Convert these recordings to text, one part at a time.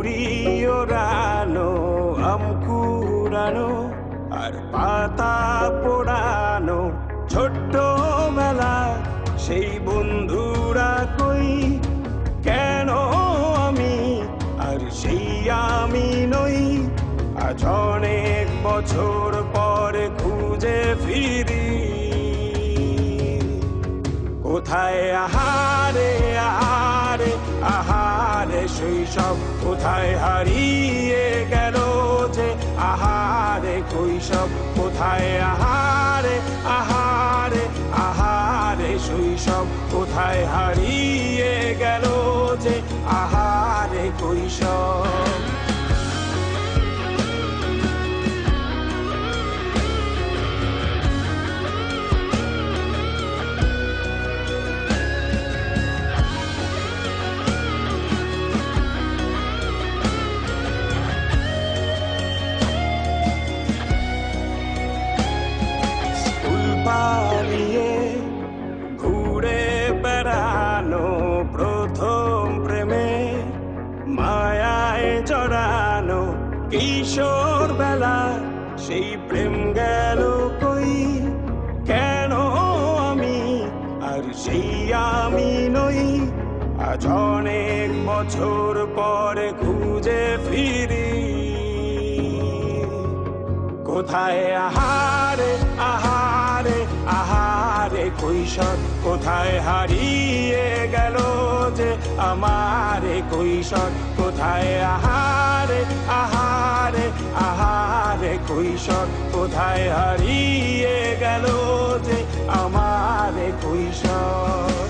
কুড়ি ওড়ানো আম কুড়ানো আর পাতা পোড়ানো ছোট্টবেলা সেই বন্ধুরা কই কেন আমি আর সেই আমি নই আজ অনেক বছর পরে খুঁজে ফিরি কোথায় আহারে আহারে আহারে শৈশব কোথায় হারিয়ে গেল যে আহারে কৈশব কোথায় আহারে আহারে আহারে শৈশব কোথায় হারিয়ে গেল যে আহারে কৈশব পালিয়ে ঘুরে বেড়ানো প্রথম প্রেমে মায়ায় জড়ানো কিশোর বেলা সেই প্রেম গেল কই কেন আমি আর সেই আমি নই আজ অনেক বছর পরে খুঁজে ফিরি কোথায় আহারে আহারে আহারে কৈশোর কোথায় হারিয়ে গেল যে আমারে কৈশোর কোথায় আহারে আহারে আহারে কৈশোর কোথায় হারিয়ে গেল যে আমারে কৈশোর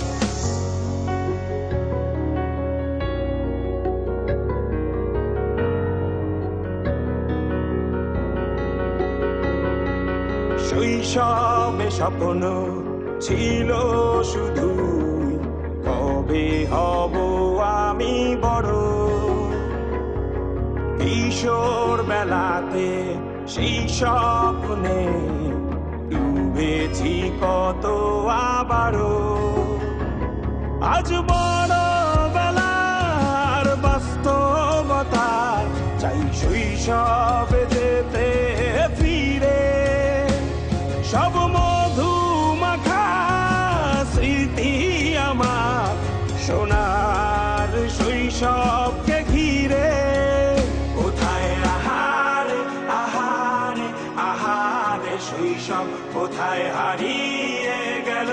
শৈশবে স্বপ্ন ছিল শুধু কবে হব আমি বড় কিশোর বেলাতে সেই স্বপ্নে ডুবেছি কত আবারও আজ বড় বেলার বাস্তবতায় চাই শৈশবে যেতে ফিরে সব মধু মাখা স্মৃতি আমার সোনার শৈশবকে ঘিরে কোথায় আহারে আহারে আহারে শৈশব কোথায় হারিয়ে গেল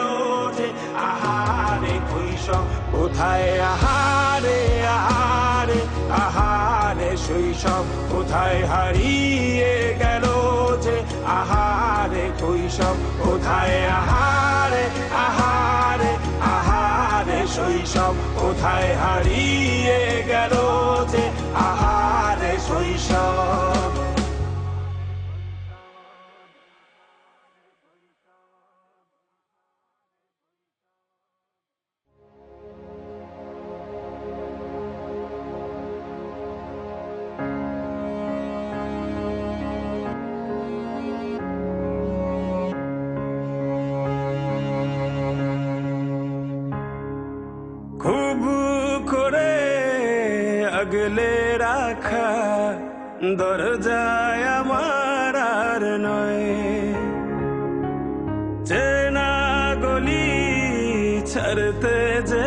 যে আহারে কৈশোর কোথায় আহারে আহারে আহারে শৈশব কোথায় হারিয়ে গেল যে আহারে কৈশোর কোথায় আহারে আহারে আহারে শৈশব কোথায় হারিয়ে গেল যে আহারে শৈশব খুব করে আগলে রাখা দরজায় আমার আর নয় চেনা গলি ছাড়তে যে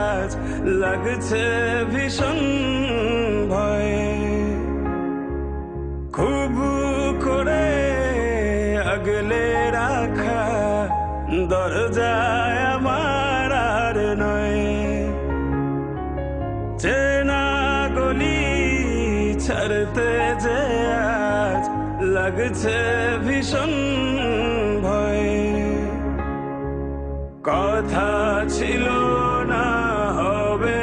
আজ লাগছে ভীষণ ভয় খুব করে আগলে রাখা দরজায় আমার আর নয় চেনা গলি ছাড়তে যে আজ লাগছে ভীষণ ভয় কথা ছিল না হবে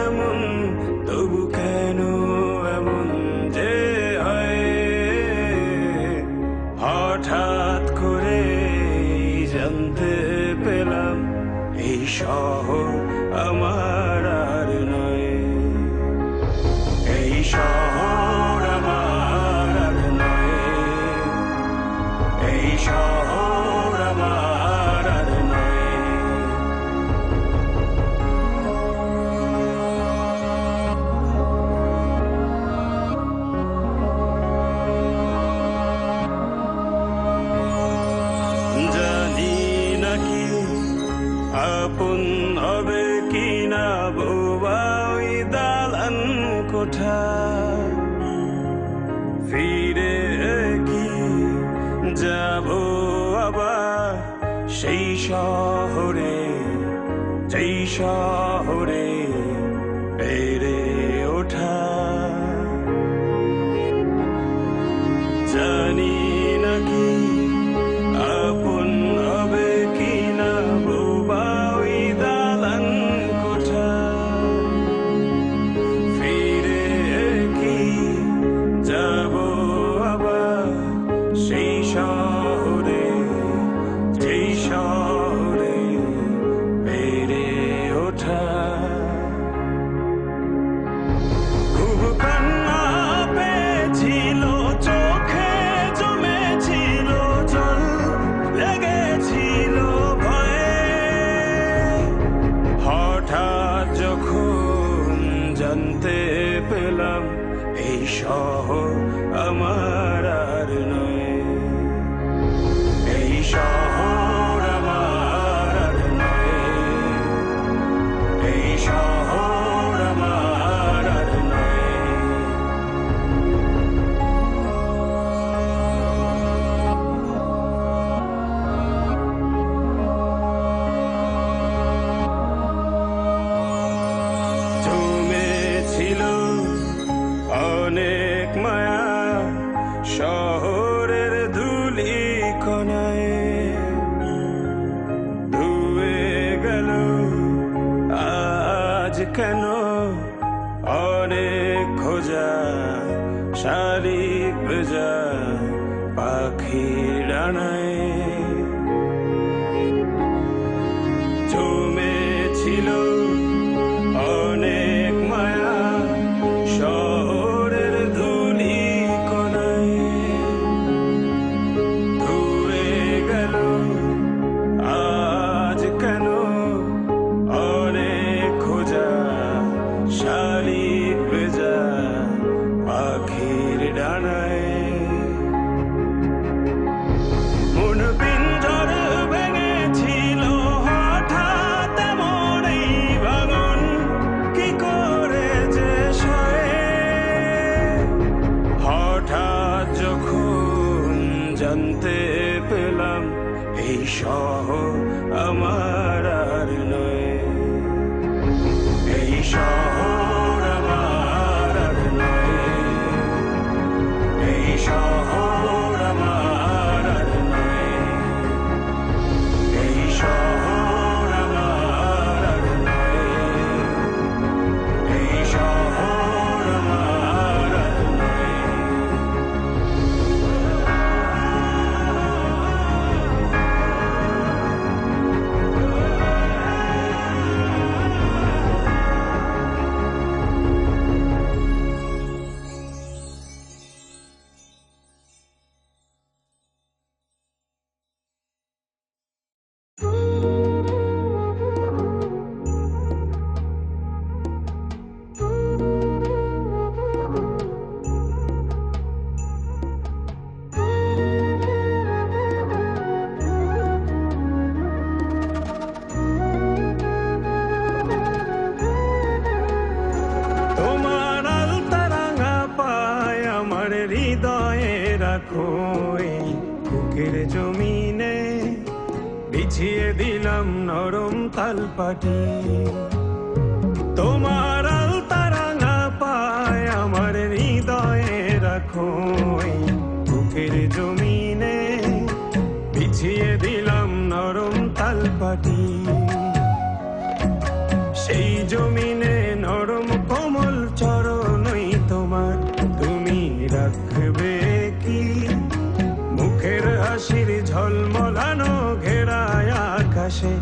এমন তবু কেন এমন যে হয় হঠাৎ করে জানতে পেলাম এই শহর আমার আর নয় এই শহর আমার আর নয় এই শহর আমার আর নয় শহরে যেই শহরে বেড়ে ওঠা জানি নাকি আপন হবে কিনা বোবা ওই দালান কোঠা ফিরে কি যাব আবার সেই শহরে যেই শহরে বেড়ে ওঠা খুব কান্না পেয়েছিল চোখে জমেছিল জল লেগেছিল ভয়ে হঠাৎ যখন জানতে পেলাম এই শহর আমার আর নয় এই শহর আমার আর নয় এই শহর আমার আর নয় জমেছিল অনেক মায়া শহরের ধুলি কণায় ধুয়ে গেল আজ কেন অনেক খোঁজা শালিক ভেজা পাখির ডানায় জমেছিল অনেক মায়া শহরের ধুলি কোণায় ধুয়ে গেল আজ কেন অনেক খোঁজা শালিক ভেজা পাখির ডানায় মন পিঞ্জর ভেঙেছিল হঠাৎ এমন এই ভাঙন কি করে যে সয়ে হঠাৎ যখন জানতে পেলাম এই শহর আমার আর নয় এই শহর আমার আর নয় এই শহর আমার আর নয় এই শহর আমার আর নয় এই শহর আমার আর নয় তোমার আলতারাঙা পায় আমার হৃদয়ে রাখো এই বুকের জমিনে বিছিয়ে দিলাম নরম তালপাটি তোমার আলতারাঙা পায় আমার হৃদয়ে রাখো এই বুকের জমিনে বিছিয়ে দিলাম নরম তালপাটি সেই জমিনে নরম কোমল চরণই তোমার তুমি রাখবে কি মুখের হাসির ঝলমলানো ঘেরায় আকাশে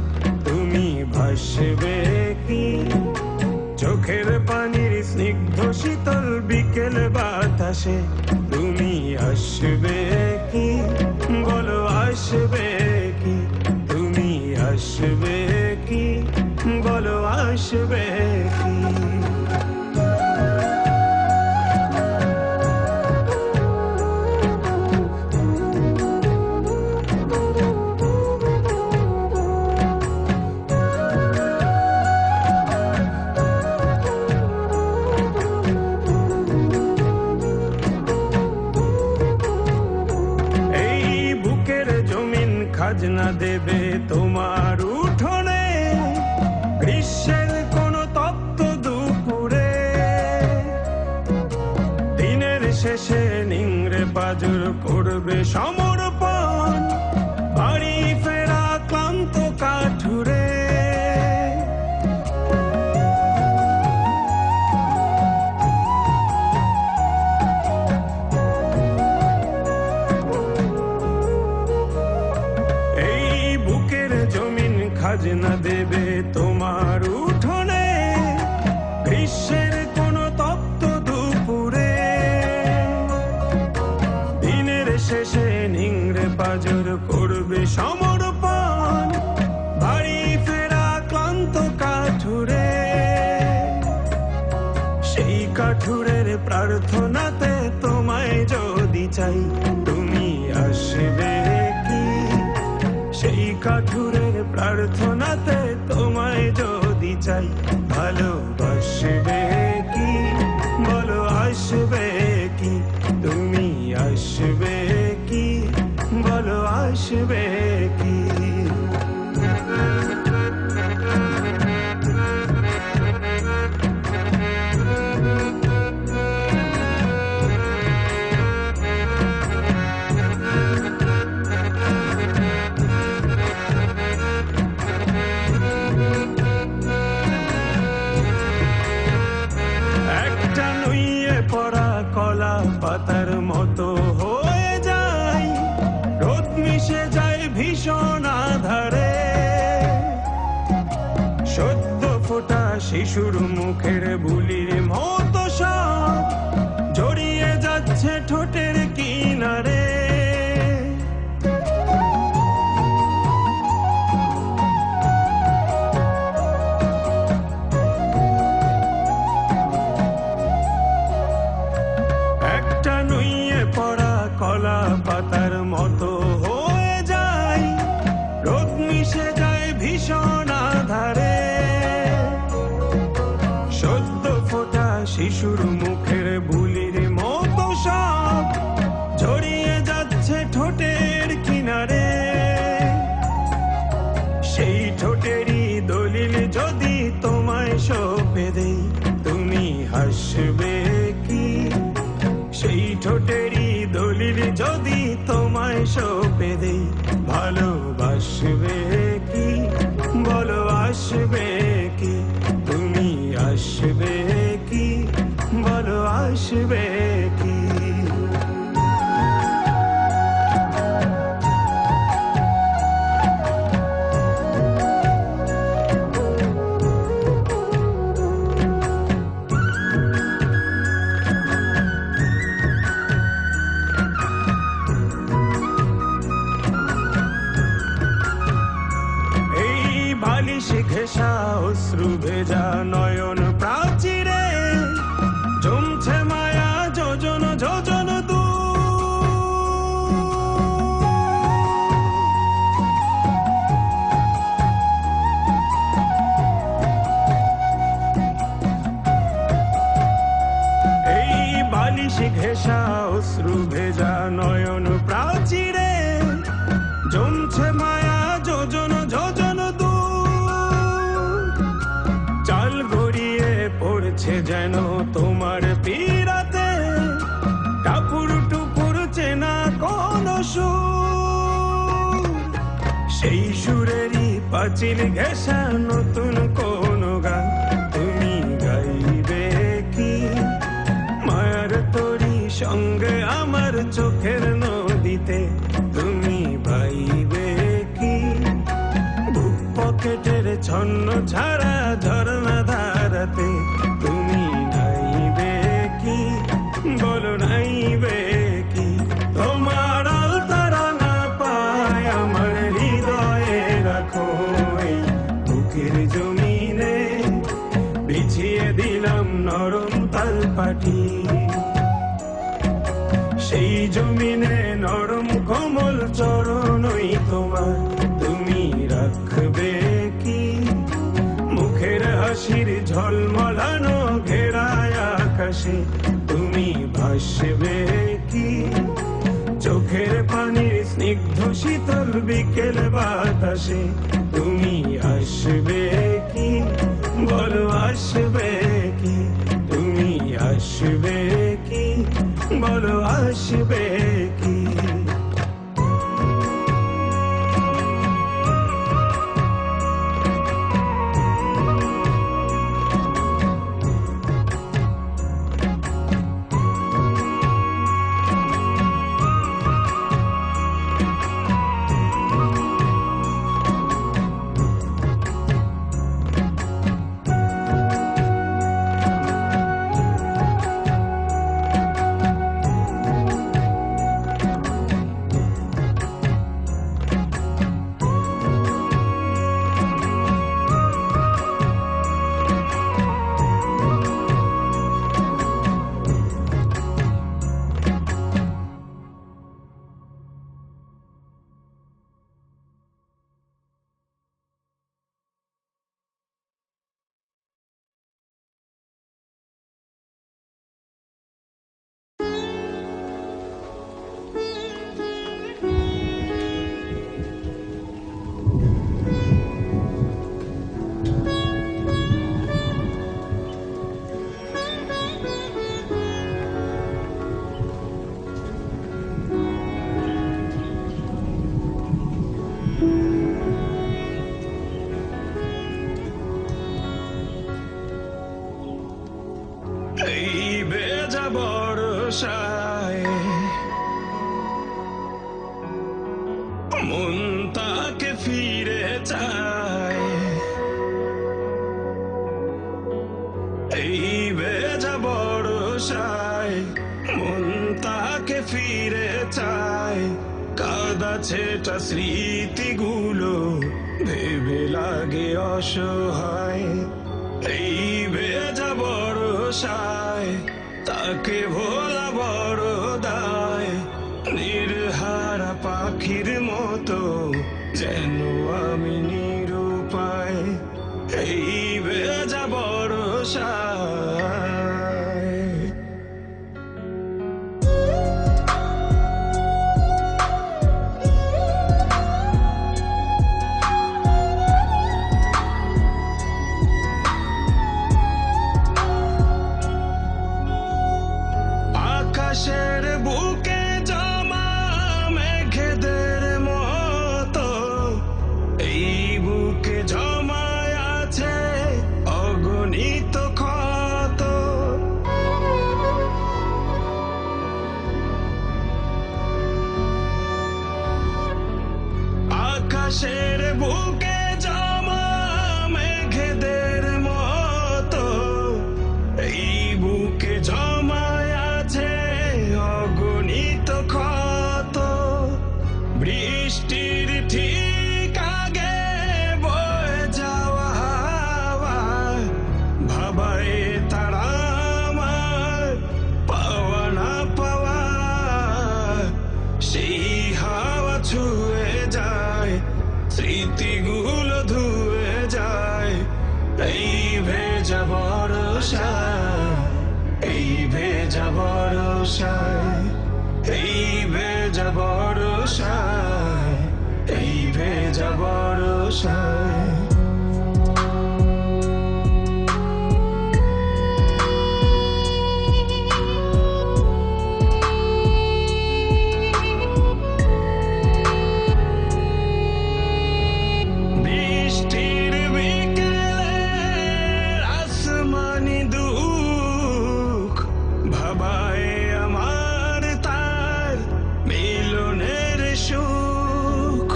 তুমি ভাসবে কি চোখের পানির স্নিগ্ধ শীতল বিকেল বাতাসে তুমি আসবে কি বলো আসবে কি তুমি আসবে কি বলো আসবে কি খাজনা দেবে তোমার উঠোনে, গ্রীষ্মের কোন তপ্ত দুপুরে। দিনের শেষে নিংড়ে পাজর করবে সমর্পণ, বাড়ি ফেরা ক্লান্ত কাঠুরে। খাজনা দেবে তোমার উঠোনে, গ্রীষ্মের কোন তপ্ত দুপুরে। দিনের শেষে নিংড়ে পাজর করবে সমর্পণ, বাড়ি ফেরা ক্লান্ত কাঠুরে। সেই কাঠুরের প্রার্থনাতে তোমায় যদি চাই, তুমি আসবে কি? সেই কাঠুরের প্রার্থনাতে তোমায় যদি চাই, ভালোবাসবে কি? বলো আসবে কি? তুমি আসবে কি? বলো আসবে কি? কলা পাতার মতো হয়ে যায়, রোদ মিশে যায় ভীষণ আধারে। সদ্য ফোটা শিশুর মুখের বুলির মতো সব জড়িয়ে যাচ্ছে ঠোঁটের কিনারে। কলা পাতার মতো হয়ে যায়, রোদ মিশে যায় ভীষণ আধারে। সদ্য ফোটা শিশুর মুখের বুলির মতো সব জড়িয়ে যাচ্ছে ঠোঁটের কিনারে। সেই ঠোঁটেরই দলিল যদি তোমায় সঁপে দেই, তুমি হাসবে কি? সেই ঠোঁটেরই দলিল যদি তোমায় সঁপে দেই, ভালোবাসবে কি? বলো আসবে কি? তুমি আসবে কি? বলো আসবে কি? ঘেঁষা অশ্রু ভেজা নয়ন প্রাচীরে জমছে মায়া যোজন যোজন দূর। এই বালিশ ঘেঁষা অশ্রু ভেজা নয়ন প্রাচীরে জমছে মায়া যোজন যোজন দূর। চাল গড়িয়ে পড়ছে যেন তোমার পীড়াতে, টাপুর টুপুর চেনা কোন সুর। সেই সুরেরই পাঁচিল ঘেঁষা নতুন কোন গান তুমি গাইবে কি? মায়ার তোরি সঙ্গে আমার চোখের নদীতে তুমি ভাইবে কি? বুক পকেটের ছন্ন ছাড়া ঝরনা ধারাতে তুমি নাইবে কি? বলো নাইবে কি? তোমার আলতারা না পায় আমার হৃদয়ে রাখো, এই বুকের জমিনে বিছিয়ে দিলাম নরম তালপাটি। সেই জমিনে নরম কোমল চরণই তোমার, তুমি রাখবে কি? মুখের হাসির ঝলমলানো ঘেরায় আকাশে তুমি ভাসবে কি? চোখের পানির স্নিগ্ধ শীতল বিকেল বাতাসে তুমি আসবে কি, বলো আসবে কি, তুমি আসবে কি, বলো আসবে কি। এই বেজা বর্ষায় মন তাকে ফিরে চায়, এই বেজা বর্ষায় মন তাকে ফিরে চায়। কাদা ছেটা স্মৃতিগুলো ভেবে লাগে অসহায়, এই ভেজা বর্ষায় তাকে ভোলা বড় দায়। নির্হারা পাখির মতো যেন আমি নিরুপায়, এই ভেজা বর্ষায়। আকাশের বুকে জমা মেঘেদের মতো এই বুকে জমায় আছে অগণিত ক্ষত। আকাশের বুকে জমা মেঘেদের মতো এই বুকে জমায় আছে অগণিত ক্ষত। বৃষ্টির ঠিক আগে বয়ে যাওয়া হাওয়া ভাবায় তারা আমার পাওয়া না পাওয়া। সেই হাওয়া ছুঁয়ে যায় স্মৃতিগুলো ধুয়ে যায়, এই ভেজা বর্ষায়, এই ভেজা বর্ষায়, এই ভেজা বর্ষায়, এই ভেজা বর্ষায়। বৃষ্টির বিকেলে আসমানি দুঃখ ভাবায় আমার তার মিলনের সুখ।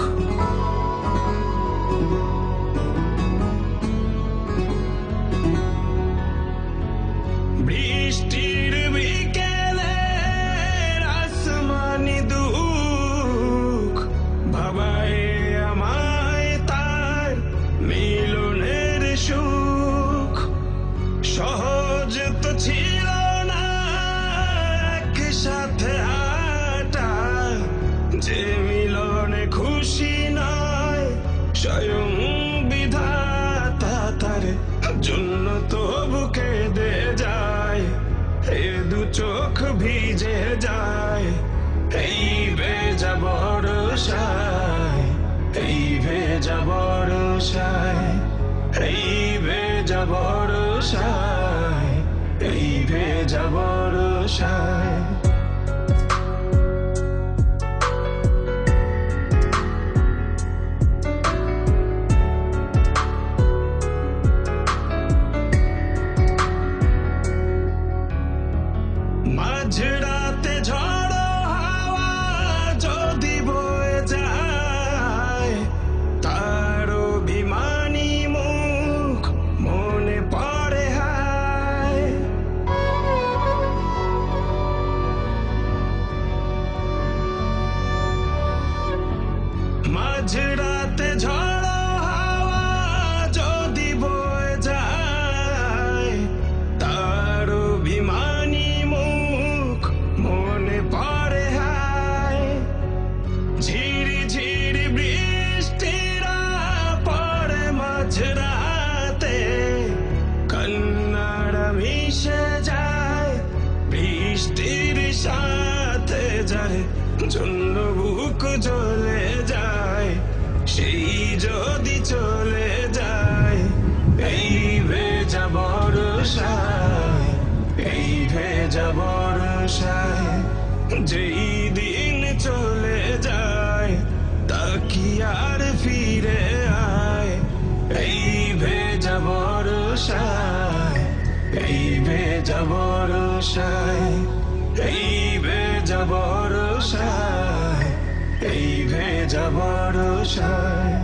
বর্ষায়, এই ভেজা বর্ষায়, এই ভেজা বর্ষায়, এই ভেজা বর্ষায়। মাঝরাতে ঝড়ো হাওয়া যদি বয়ে যায়, তার অভিমানী মুখ মনে পড়ে হায়। মাঝরাতে ঝড়ো হাওয়া যদি বয়ে যায়, তার অভিমানী মনে পড়ে হায়। ঝিরি ঝিরি বৃষ্টিরা পড়ে মাঝরাতে, কান্নারা মিশে যায় বৃষ্টির সাথে। যার জন্য বুক জ্বলে যায়, সেই যদি চলে যায়। এই ভেজা বর্ষায়, এই ভেজা বর্ষায়, যেই দিন চলে যায় তা কি আর ফিরে আয়। এই ভেজা বর্ষায়, এই ভেজা বর্ষায়, এই ভেজা বর্ষায়, এই ভেজা বর্ষায়।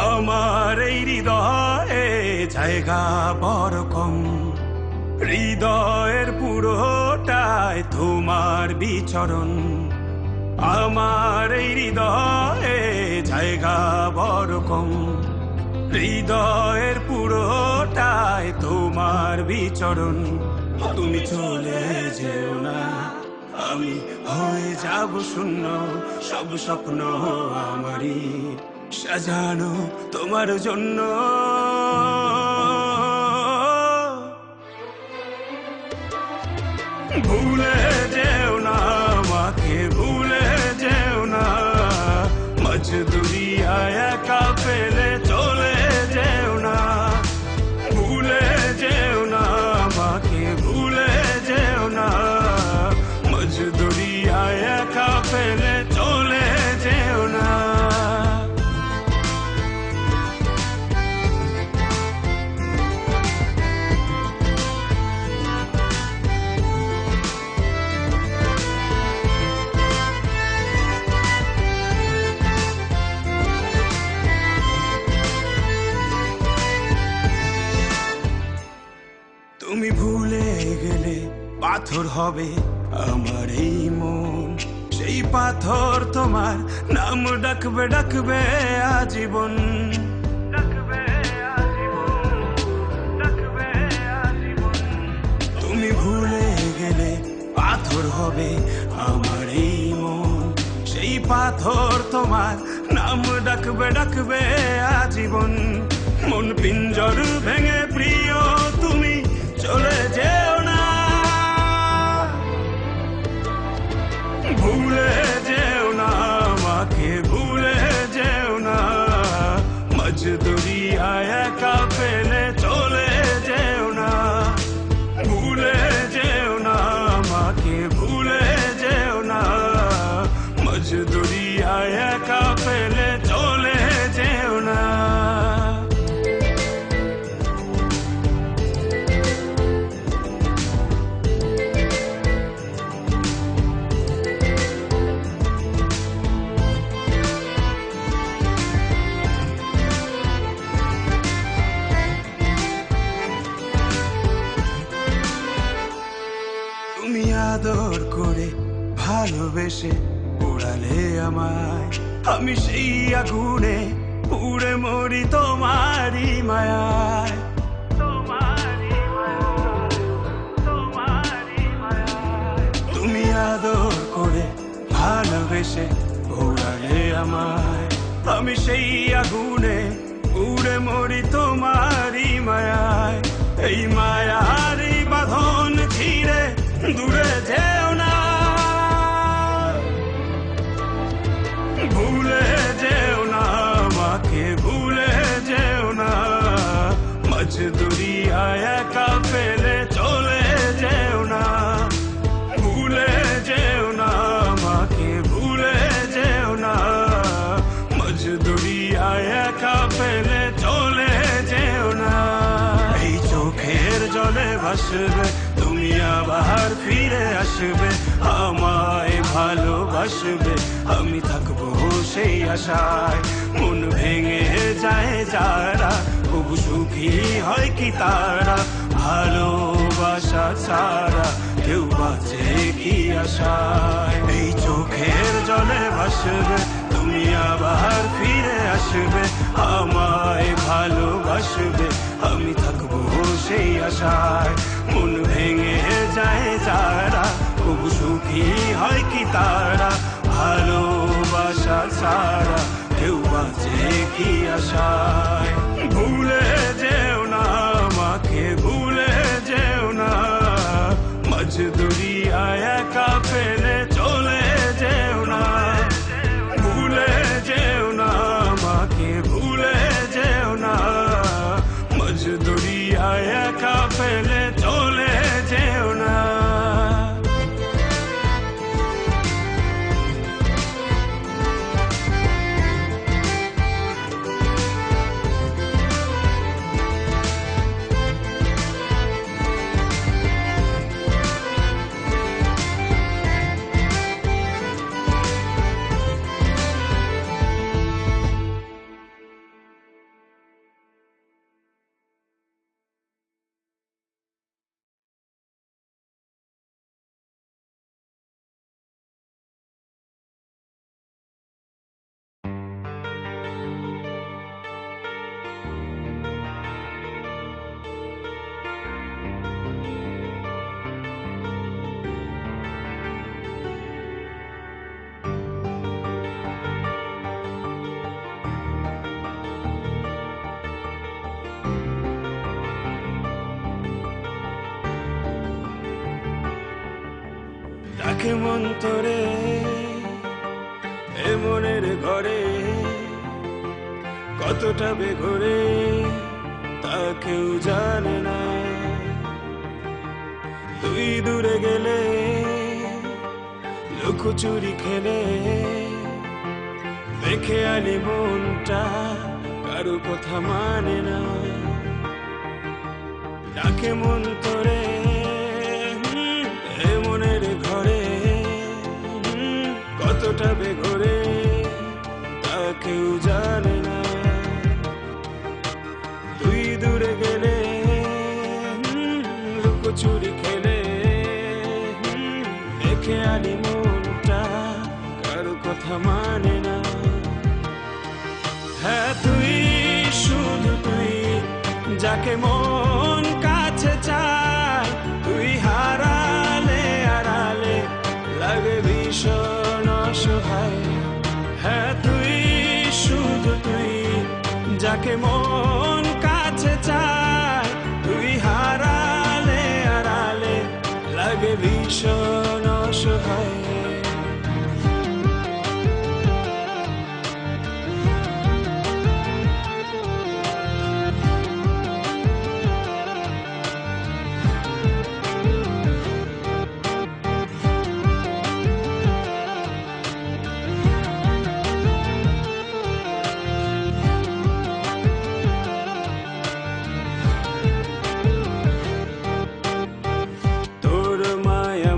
আমার এই হৃদয়ে জায়গা বড় কম, হৃদয়ের পুরোটায় তোমার বিচরণ। আমার এই হৃদয়ে জায়গা বড় কম, হৃদয়ের পুরোটায় তোমার বিচরণ। তুমি চলে যেও না, আমি হয়ে যাব শূন্য। সব স্বপ্ন আমারই সাজানো তোমার জন্য। ভুলে যেও না আমাকে, ভুলে যেও না। মাঝ দুনিয়ায় একা ফেলে চলে যেও না। ভুলে যেও না আমাকে, ভুলে যেও না। মাঝ দুনিয়ায় একা ফেলে চলে যেও না। তুমি ভুলে গেলে পাথর হবে আমার এই মন। সেই পাথর তোমার নাম ডাকবে, ডাকবে আজীবন। তুমি ভুলে গেলে পাথর হবে আমার এই মন। সেই পাথর তোমার নাম ডাকবে, ডাকবে আজীবন। মন পিঞ্জর ভেঙে প্রিয় তুমি চলে যেও না। ভুলে যেও না আমাকে, ভুলে যেও না। মাঝ দুনিয়ায় একা ফেলে চলে যেও না। ভুলে যেও না আমাকে, ভুলে যেও না। মাঝ দুনিয়ায় একা ফেলে চলে যেও না। আদর করে ভালোবেসে পোড়ালে আমায়, আমি সেই আগুনে পুড়ে মরি তোমারই মায়ায়। তোমারই মায়া, তোমারই মায়া। এসে ঘোরালে আমায়, আমি সেই আগুনে উড়ে মরি তোমারই মায়ায়। এই মায়ারই বাঁধন ছিঁড়ে দূরে যেও না, ভুলে যেও না আমাকে, ভুলে যেও না। মজদুরিয়ায় একা ফেলে চলে যেও না, ভুলে যেও না আমাকে, ভুলে যেও না। মজদুরিয়ায় একা ফেলে চলে যেও না। এই চোখের জলে ভাসবে তুমি, আবার ফিরে আসবে, আমায় ভালোবাসবে, আমি থাকবো সেই আশায়। মন ভেঙে যায় যারা, খুব সুখী হয় কি তারা, ভালোবাসা ছাড়া কেউ বাঁচে কি আশায়। এই চোখের জলে ভাসবে তুমি, আবার ফিরে আসবে, আমায় ভালোবাসবে, আমি থাকবো সেই আশায়। মন ভেঙে যায় যারা, খুব সুখী হয় কি তারা, ভালোবাসা ছাড়া কেউ বাঁচে কি আশায়। ভুলে যেও না আমাকে, ভুলে যেও না। মজদুরিয়ায় একা ফেলে চলে যেও না, ভুলে যেও না আমাকে, ভুলে যেও না। মজদুরিয়ায় একা ফেলে চলে যেও না। ডাকে মন তোরে এ মনের ঘরে, কতটা বেঘরে তা কেউ জানে না। তুই দূরে গেলে লুকোচুরি খেলে, দেখে আলি মনটা কারো কথা মানে না। ডাকে মন তোরে এ মনের ঘরে, কতটা বেঘরে তা কেউ জানে না। তুই দূরে গেলে লুকোচুরি খেলে, দেখে আলি মনটা কারো কথা মানে না। হ্যাঁ তুই, শুধু তুই, যাকে মন কাছে চায়, তুই হারালে আড়ালে লাগে ভীষণ অসহায়। হ্যাঁ তুই, শুধু তুই, যাকে মন কাছে চায়, তুই হারালে আড়ালে লাগে ভীষণ অসহায়। তোর মায়া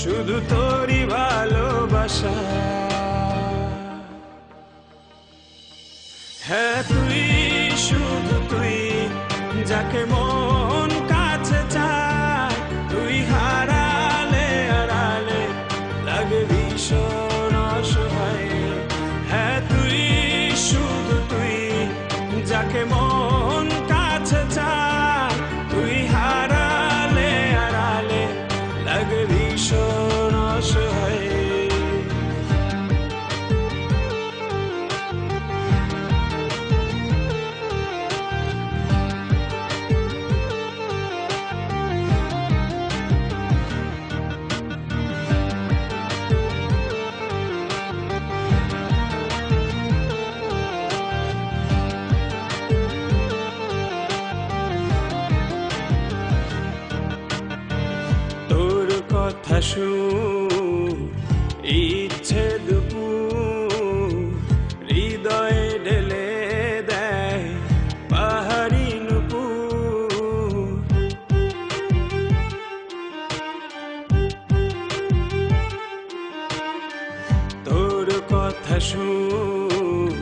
শুধু তোরই ভালোবাসা। হ্যাঁ তুই, শুধু তুই, যাকে মন কাছে চায়, তুই হারালে হারালে লাগে ভীষণ অসহায়। হ্যাঁ তুই, শুধু তুই, যাকে মন কাছে চায়, তুই হারালে হারালে লাগে ভীষণ অসহায়। তোর কথা শুন, ইচ্ছে দুপুর হৃদয়ে ঢেলে দেয় পাহাড়ি নুপুর। তোর কথা শুন,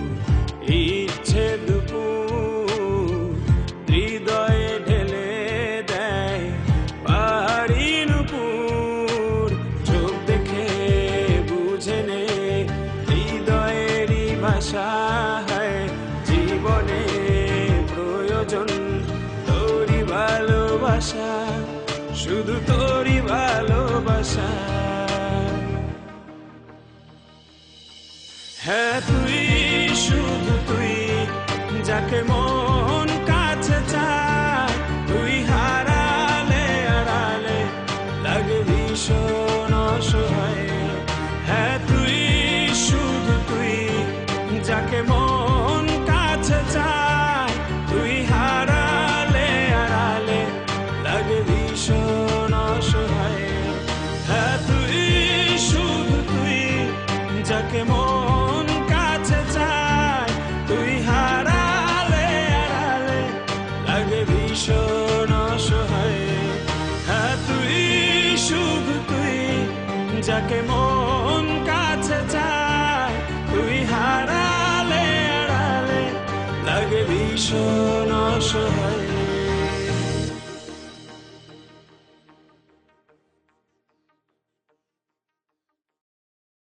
ইচ্ছে দুপুর হৃদয়ে ঢেলে দেয় পাহাড়ি নুপুর। চোখ দেখে বুঝে নে হৃদয়েরই ভাষা, হয় জীবনে প্রয়োজন তোরই ভালোবাসা, শুধু তোরই ভালোবাসা। হ্যাঁ তুই, শুধু তুই, যাকে মন কাছে চায়, তুই হারালে হারালে লাগে ভীষণ অসহায়। হ্যাঁ তুই, শুধু তুই, যাকে মন কাছে চায়, তুই হারালে হারালে লাগে ভীষণ অসহায়। হ্যাঁ তুই, শুধু তুই, যাকে মন কাছে চায়, তুই হারালে হারালে লাগে ভীষণ অসহায়। হ্যাঁ তুই, শুধু তুই, যাকে মন কাছে চায়, তুই হারালে হারালে লাগে ভীষণ অসহায়।